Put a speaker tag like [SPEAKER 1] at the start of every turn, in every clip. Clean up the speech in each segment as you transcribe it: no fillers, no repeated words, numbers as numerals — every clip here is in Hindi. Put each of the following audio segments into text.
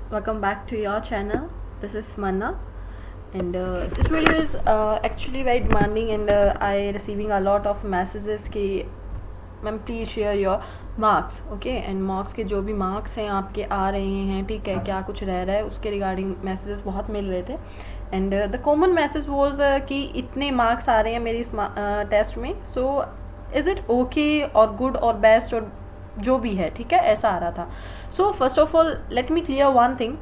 [SPEAKER 1] welcome back to your channel. This is Manna, and this video is actually very demanding, and I receiving a lot of messages कि ma'am please share your marks. Okay, and marks के जो भी मार्क्स हैं आपके आ रहे हैं, ठीक है, क्या कुछ रह रहा है उसके रिगार्डिंग मैसेजेस बहुत मिल रहे थे. And the common message was कि इतने मार्क्स आ रहे हैं मेरी इस टेस्ट में, सो इज़ इट ओके और गुड और बेस्ट और जो भी है, ठीक है, ऐसा आ रहा था. So first of all let me clear one thing,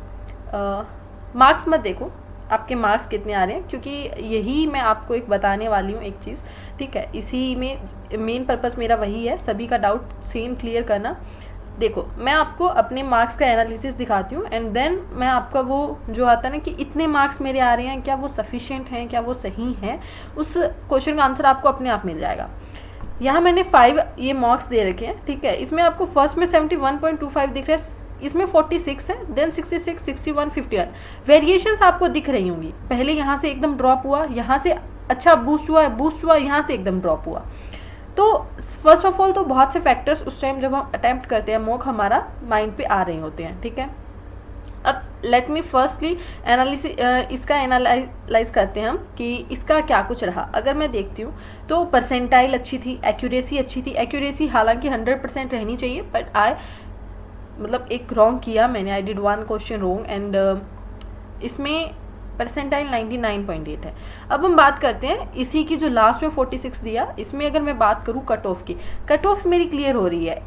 [SPEAKER 1] marks मत देखो आपके मार्क्स कितने आ रहे हैं, क्योंकि यही मैं आपको एक बताने वाली हूँ एक चीज़, ठीक है. इसी में मेन पर्पस मेरा वही है, सभी का डाउट सेम क्लियर करना. देखो, मैं आपको अपने मार्क्स का एनालिसिस दिखाती हूँ, एंड देन मैं आपका वो जो आता है ना कि इतने मार्क्स मेरे आ रहे हैं, क्या वो सफिशिएंट हैं, क्या वो सही हैं, उस क्वेश्चन का आंसर आपको अपने आप मिल जाएगा. यहाँ मैंने 5 ये मार्क्स दे रखे हैं, ठीक है. इसमें आपको फर्स्ट में 71.25 दिख रहा है, इसमें 46 है, देन 66, 61, 51 वेरिएशंस आपको दिख रही होंगी. पहले यहाँ से एकदम ड्रॉप हुआ, यहाँ से अच्छा बूस्ट हुआ, यहाँ से एकदम ड्रॉप हुआ. तो फर्स्ट ऑफ ऑल तो बहुत से फैक्टर्स उस टाइम जब हम अटेम्प्ट करते हैं मॉक हमारा माइंड पे आ रहे होते हैं, ठीक है. अब लेट मी फर्स्टली इसका एनालाइज करते हैं हम कि इसका क्या कुछ रहा. अगर मैं देखती हूँ तो परसेंटाइल अच्छी थी, एक्यूरेसी अच्छी थी. एक्यूरेसी हालांकि 100% रहनी चाहिए, बट मतलब एक रॉन्ग किया मैंने, I did one question wrong, and इसमें परसेंटाइल 99.8 है. अब हम बात करते हैं इसी की जो लास्ट में 46 दिया, इसमें अगर मैं बात करूँ कट ऑफ की, कट ऑफ मेरी क्लियर हो रही है,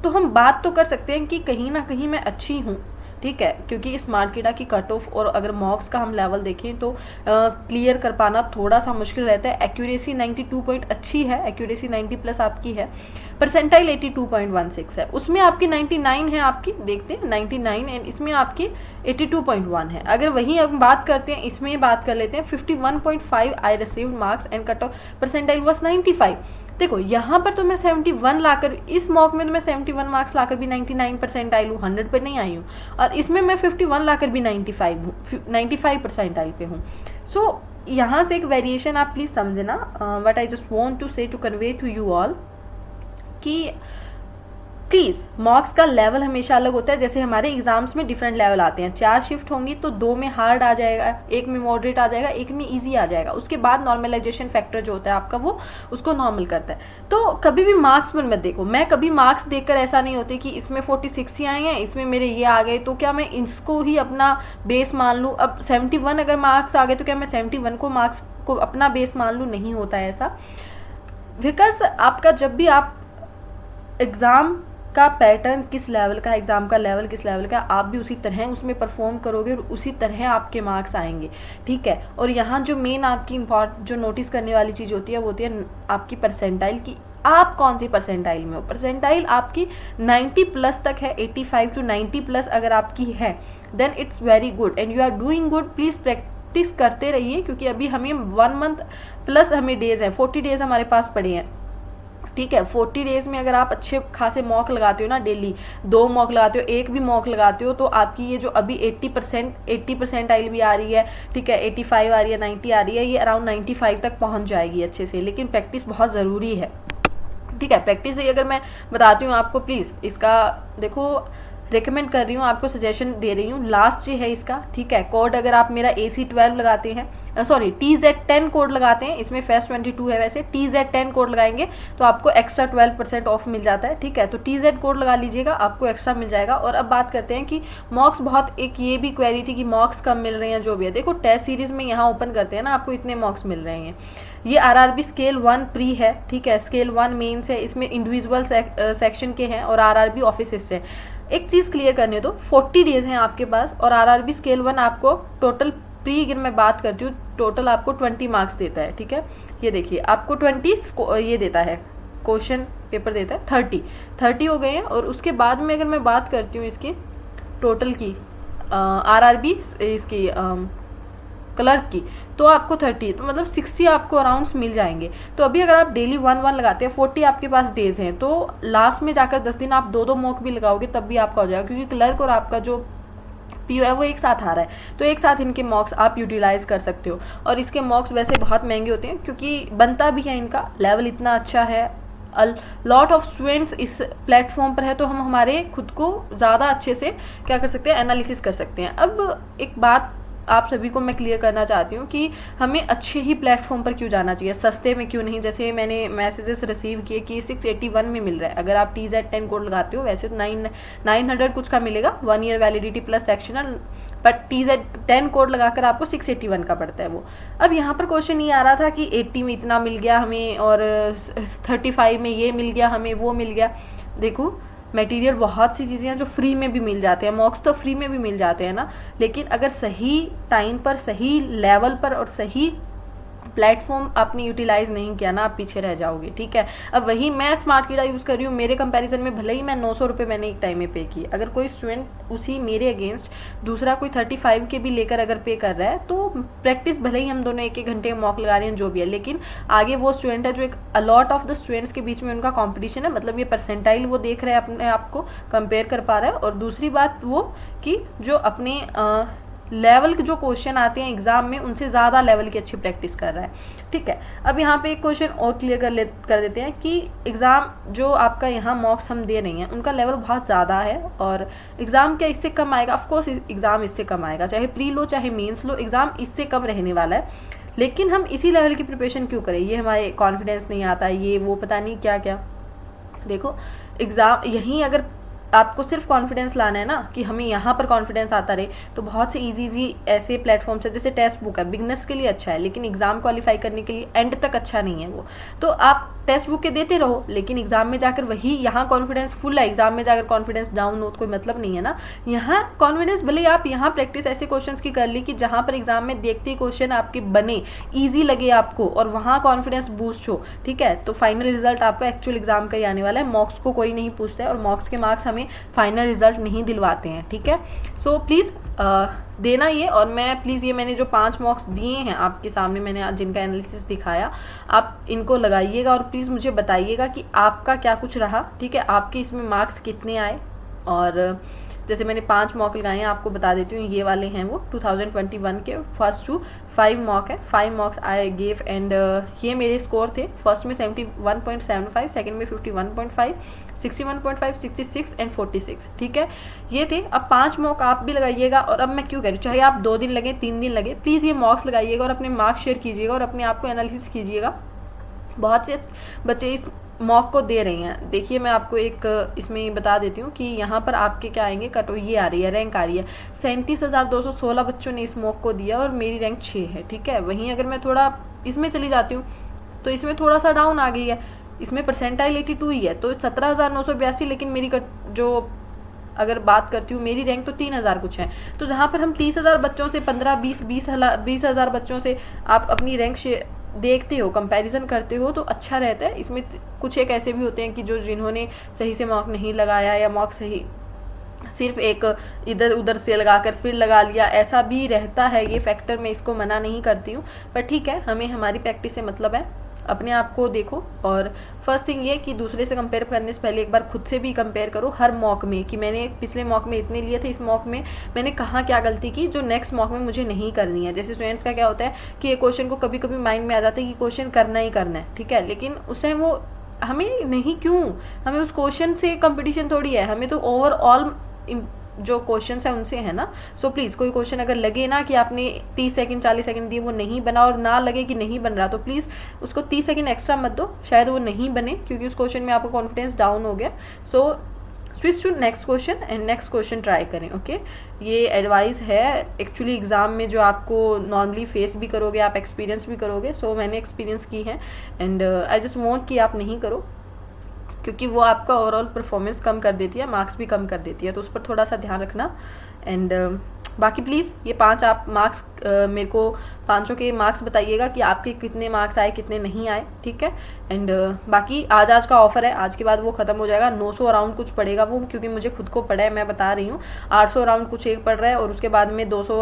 [SPEAKER 1] तो हम बात तो कर सकते हैं कि कहीं ना कहीं मैं अच्छी हूँ, ठीक है, क्योंकि स्मार्ट किडा की कट ऑफ और अगर मॉक्स का हम लेवल देखें तो क्लियर कर पाना थोड़ा सा मुश्किल रहता है. एक्यूरेसी 92 पॉइंट अच्छी है, एक्यूरेसी 90 प्लस आपकी है. परसेंटाइल 82.16 है, उसमें आपकी 99 है, आपकी देखते हैं 99, एंड इसमें आपकी 82.1 है. अगर वही हम बात करते हैं, इसमें बात कर लेते हैं 51.5 I received marks and cut off percentile was 95. देखो यहाँ पर तो मैं 71 लाकर, इस मॉक में तो मैं 71 मार्क्स लाकर भी 99 परसेंटाइल हूँ, 100 पर नहीं आई हूँ, और इसमें मैं 51 लाकर भी 95 परसेंटाइल पे हूँ. सो यहाँ से एक वेरिएशन आप प्लीज समझना. What I just want to say to convey to you all कि प्लीज मॉक्स का लेवल हमेशा अलग होता है. जैसे हमारे एग्जाम्स में डिफरेंट लेवल आते हैं, 4 शिफ्ट होंगी तो 2 में हार्ड आ जाएगा, 1 में मॉडरेट आ जाएगा, 1 में इजी आ जाएगा. उसके बाद नॉर्मलाइजेशन फैक्टर जो होता है आपका वो उसको नॉर्मल करता है. तो कभी भी मार्क्स पर मत देखो. मैं कभी मार्क्स देखकर ऐसा नहीं होती कि इसमें 46 ही आए हैं, इसमें मेरे ये आ गए, तो क्या मैं इसको ही अपना बेस मान लूँ. अब 71 अगर मार्क्स आ गए तो क्या मैं 71 को मार्क्स को अपना बेस मान लूँ? नहीं होता है ऐसा. बिकॉज आपका जब भी आप एग्ज़ाम का पैटर्न किस लेवल का, एग्जाम का लेवल किस लेवल का, आप भी उसी तरह उसमें परफॉर्म करोगे और उसी तरह आपके मार्क्स आएंगे, ठीक है. और यहाँ जो मेन आपकी जो नोटिस करने वाली चीज़ होती है वो होती है आपकी परसेंटाइल की. आप कौन सी परसेंटाइल में हो. परसेंटाइल आपकी 90 प्लस तक है, 85 to 90 प्लस अगर आपकी है, then it's very good and you are doing good. Please practise करते रहिए, क्योंकि अभी हमें 1 मंथ प्लस हमें डेज हैं, 40 डेज हमारे पास पड़े हैं, ठीक है. 40 डेज में अगर आप अच्छे खासे मॉक लगाते हो ना, डेली 2 मॉक लगाते हो, 1 भी मॉक लगाते हो, तो आपकी ये जो अभी 80% आइल भी आ रही है, ठीक है, 85 आ रही है, 90 आ रही है, ये अराउंड 95 तक पहुंच जाएगी अच्छे से. लेकिन प्रैक्टिस बहुत ज़रूरी है, ठीक है. प्रैक्टिस से अगर मैं बताती हूँ आपको, प्लीज़ इसका देखो, रिकमेंड कर रही हूँ आपको, सजेशन दे रही हूँ. लास्ट है इसका, ठीक है. कोड अगर आप मेरा AC12 लगाते हैं, सॉरी TZ10 कोड लगाते हैं, इसमें फेस्ट 22 है, वैसे TZ10 कोड लगाएंगे तो आपको एक्स्ट्रा 12% ऑफ मिल जाता है, ठीक है. तो TZ कोड लगा लीजिएगा, आपको एक्स्ट्रा मिल जाएगा. और अब बात करते हैं कि मॉक्स, बहुत एक ये भी क्वेरी थी कि मॉक्स कम मिल रहे हैं, जो भी है. देखो टेस्ट सीरीज में यहाँ ओपन करते हैं ना, आपको इतने मॉक्स मिल रहे हैं. ये RRB स्केल 1 प्री है, ठीक है, स्केल 1 मेन्स है, इसमें इंडिविजुअल सेक्शन के हैं और RRB ऑफिस है. एक चीज़ क्लियर करने दो, 40 डेज हैं आपके पास, और RRB स्केल 1 आपको टोटल प्री, अगर मैं बात करती हूँ, टोटल आपको 20 मार्क्स देता है, ठीक है. ये देखिए आपको 20 ये देता है, क्वेश्चन पेपर देता है 30 हो गए हैं. और उसके बाद में अगर मैं बात करती हूँ इसकी टोटल की, RRB इसकी क्लर्क की, तो आपको 30, तो मतलब 60 आपको अराउंड मिल जाएंगे. तो अभी अगर आप डेली 1 लगाते हैं, 40 आपके पास डेज हैं, तो लास्ट में जाकर 10 दिन आप 2 मॉक भी लगाओगे तब भी आपका हो जाएगा, क्योंकि क्लर्क और आपका जो PO है वो एक साथ आ रहा है, तो एक साथ इनके मॉक्स आप यूटिलाइज कर सकते हो. और इसके मॉक्स वैसे बहुत महंगे होते हैं, क्योंकि बनता भी है, इनका लेवल इतना अच्छा है, लॉट ऑफ स्टूडेंट्स इस प्लेटफॉर्म पर है, तो हम हमारे खुद को ज़्यादा अच्छे से क्या कर सकते हैं, एनालिसिस कर सकते हैं। अब एक बात आप सभी को मैं क्लियर करना चाहती हूँ कि हमें अच्छे ही प्लेटफॉर्म पर क्यों जाना चाहिए, सस्ते में क्यों नहीं। जैसे मैंने मैसेजेस रिसीव किए कि 681 में मिल रहा है, अगर आप TZ10 कोड लगाते हो, वैसे तो 900 कुछ का मिलेगा, 1 year validity plus sectional, but TZ10 code लगाकर आपको 681 का पड़ता है वो। अब यहाँ पर क्वेश्चन ये आ रहा था कि 80 में इतना मिल गया हमें और 35 में ये मिल गया हमें, वो मिल गया। देखो मटेरियल बहुत सी चीज़ें हैं जो फ्री में भी मिल जाते हैं, मॉक्स तो फ्री में भी मिल जाते हैं ना, लेकिन अगर सही टाइम पर, सही लेवल पर और सही प्लेटफॉर्म आपने यूटिलाइज नहीं किया ना, आप पीछे रह जाओगे, ठीक है। अब वही मैं स्मार्ट कीड़ा यूज़ कर रही हूँ, मेरे कंपैरिजन में भले ही मैं 900 रुपये मैंने एक टाइम में पे की, अगर कोई स्टूडेंट उसी मेरे अगेंस्ट दूसरा कोई 35 के भी लेकर अगर पे कर रहा है, तो प्रैक्टिस भले ही हम दोनों एक एक घंटे मॉक लगा रहे हैं जो भी है, लेकिन आगे वो स्टूडेंट है जो एक अलॉट ऑफ द स्टूडेंट्स के बीच में उनका कॉम्पिटिशन है, मतलब ये परसेंटाइल वो देख रहे हैं, अपने आप को कंपेयर कर पा रहा है। और दूसरी बात वो कि जो अपने लेवल के जो क्वेश्चन आते हैं एग्जाम में, उनसे ज़्यादा लेवल की अच्छी प्रैक्टिस कर रहा है, ठीक है। अब यहाँ पे एक क्वेश्चन और क्लियर कर देते हैं कि एग्ज़ाम जो आपका यहाँ मॉक्स हम दे रही हैं, उनका लेवल बहुत ज़्यादा है और एग्ज़ाम क्या इससे कम आएगा? ऑफकोर्स एग्ज़ाम इससे कम आएगा, चाहे प्री लो चाहे मेंस लो, एग्ज़ाम इससे कम रहने वाला है। लेकिन हम इसी लेवल की प्रिपरेशन क्यों करें? ये हमारे कॉन्फिडेंस नहीं आता, ये वो पता नहीं क्या क्या। देखो एग्ज़ाम यहीं अगर आपको सिर्फ कॉन्फिडेंस लाना है ना, कि हमें यहाँ पर कॉन्फिडेंस आता रहे, तो बहुत से इजी ऐसे प्लेटफॉर्म्स है, जैसे टेक्स्ट बुक है, बिगनर्स के लिए अच्छा है, लेकिन एग्जाम क्वालिफाई करने के लिए एंड तक अच्छा नहीं है वो। तो आप टेक्स्ट बुक के देते रहो, लेकिन एग्जाम में जाकर वही, यहाँ कॉन्फिडेंस फुल है, एग्जाम में जाकर कॉन्फिडेंस डाउन हो तो कोई मतलब नहीं है ना। यहाँ कॉन्फिडेंस भले आप यहाँ प्रैक्टिस ऐसे क्वेश्चंस की कर ली कि जहाँ पर एग्जाम में देखते ही क्वेश्चन आपके बने, ईजी लगे आपको, और वहाँ कॉन्फिडेंस बूस्ट हो, ठीक है, तो फाइनल रिजल्ट आपका एक्चुअल एग्जाम का ही आने वाला है। मॉक्स को कोई नहीं पूछता है, और मॉक्स के मार्क्स हमें फाइनल रिजल्ट नहीं दिलवाते हैं, ठीक है। सो प्लीज़ देना ये, और मैं प्लीज़ ये मैंने जो 5 मॉक्स दिए हैं आपके सामने, मैंने आज जिनका एनालिसिस दिखाया, आप इनको लगाइएगा और प्लीज़ मुझे बताइएगा कि आपका क्या कुछ रहा, ठीक है, आपके इसमें मार्क्स कितने आए। और जैसे मैंने 5 मॉक लगाए हैं, आपको बता देती हूँ, ये वाले हैं वो 2021 के फर्स्ट टू 5 मॉक है, 5 मॉक्स आई गेव, एंड ये मेरे स्कोर थे। फर्स्ट में 71.75, सेकंड में 51.5, 61.5, 66 एंड 46, ठीक है, ये थे। अब 5 मॉक आप भी लगाइएगा, और अब मैं क्यों कह रही हूँ, चाहे आप 2 दिन लगे 3 दिन लगे, प्लीज़ ये मॉक्स लगाइएगा और अपने मार्क्स शेयर कीजिएगा और अपने आप को एनालिसिस कीजिएगा। बहुत से बच्चे इस मॉक को दे रही हैं। देखिए मैं आपको एक इसमें बता देती हूँ कि यहाँ पर आपके क्या आएंगे, कटो ये आ रही है, रैंक आ रही है, 37,216 बच्चों ने इस मॉक को दिया और मेरी रैंक 6 है, ठीक है। वहीं अगर मैं थोड़ा इसमें चली जाती हूँ तो इसमें थोड़ा सा डाउन आ गई है, इसमें परसेंटाइल 82 ही है, तो 17,982, लेकिन मेरी जो अगर बात करती हूँ मेरी रैंक तो 3,000 कुछ है। तो जहाँ पर हम 30,000 बच्चों से 15-20,000 बच्चों से आप अपनी रैंक देखते हो, कंपैरिजन करते हो, तो अच्छा रहता है। इसमें कुछ एक ऐसे भी होते हैं कि जो जिन्होंने सही से मॉक नहीं लगाया, या मॉक सही सिर्फ एक इधर उधर से लगाकर फिर लगा लिया, ऐसा भी रहता है। ये फैक्टर मैं इसको मना नहीं करती हूँ, पर ठीक है, हमें हमारी प्रैक्टिस से मतलब है। अपने आप को देखो, और फर्स्ट थिंग ये कि दूसरे से कंपेयर करने से पहले एक बार खुद से भी कंपेयर करो हर मॉक में, कि मैंने पिछले मॉक में इतने लिए थे, इस मॉक में मैंने कहाँ क्या गलती की जो नेक्स्ट मॉक में मुझे नहीं करनी है। जैसे स्टूडेंट्स का क्या होता है कि ये क्वेश्चन को कभी कभी माइंड में आ जाता है कि क्वेश्चन करना ही करना है, ठीक है, लेकिन उस टाइम वो हमें नहीं, क्यों, हमें उस क्वेश्चन से कंपटीशन थोड़ी है, हमें तो ओवरऑल जो क्वेश्चन है उनसे है ना। सो प्लीज़ कोई क्वेश्चन अगर लगे ना कि आपने 30 सेकंड 40 सेकंड दिए वो नहीं बना, और ना लगे कि नहीं बन रहा, तो प्लीज़ उसको 30 सेकंड एक्स्ट्रा मत दो, शायद वो नहीं बने क्योंकि उस क्वेश्चन में आपका कॉन्फिडेंस डाउन हो गया। So switch to next question and next question try करें, ओके। ये एडवाइस है एक्चुअली एग्जाम में जो आपको नॉर्मली फेस भी करोगे, आप एक्सपीरियंस भी करोगे। सो मैंने एक्सपीरियंस की है, एंड आई जस्ट वॉन्ट कि आप नहीं करो, क्योंकि वो आपका ओवरऑल परफॉर्मेंस कम कर देती है, मार्क्स भी कम कर देती है, तो उस पर थोड़ा सा ध्यान रखना। एंड बाकी प्लीज़ ये 5 आप मार्क्स मेरे को 5 के मार्क्स बताइएगा कि आपके कितने मार्क्स आए कितने नहीं आए, ठीक है। एंड बाकी आज का ऑफर है, आज के बाद वो ख़त्म हो जाएगा। 900 अराउंड कुछ पड़ेगा वो, क्योंकि मुझे खुद को पड़ा है, मैं बता रही हूँ। 800 अराउंड कुछ एक पड़ रहा है, और उसके बाद में 200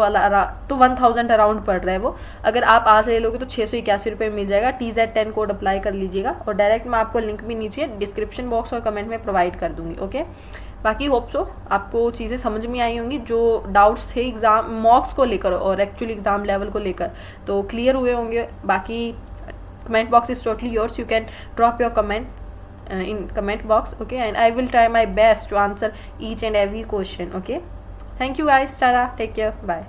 [SPEAKER 1] तो 1000 अराउंड पड़ रहा है वो। अगर आप आज ले लोगे तो 681 रुपये मिल जाएगा। TZ10 कोड अप्लाई कर लीजिएगा, और डायरेक्ट मैं आपको लिंक भी नीचे डिस्क्रिप्शन बॉक्स और कमेंट में प्रोवाइड कर दूँगी, ओके। बाकी होप सो आपको चीज़ें समझ में आई होंगी, जो डाउट्स थे एग्ज़ाम मॉक्स को लेकर और एक्चुअली एग्ज़ाम लेवल को लेकर, तो क्लियर हुए होंगे। बाकी comment box is totally yours, you can drop your comment in comment box, okay, and I will try my best to answer each and every question, okay. Thank you guys. Tara, take care, bye.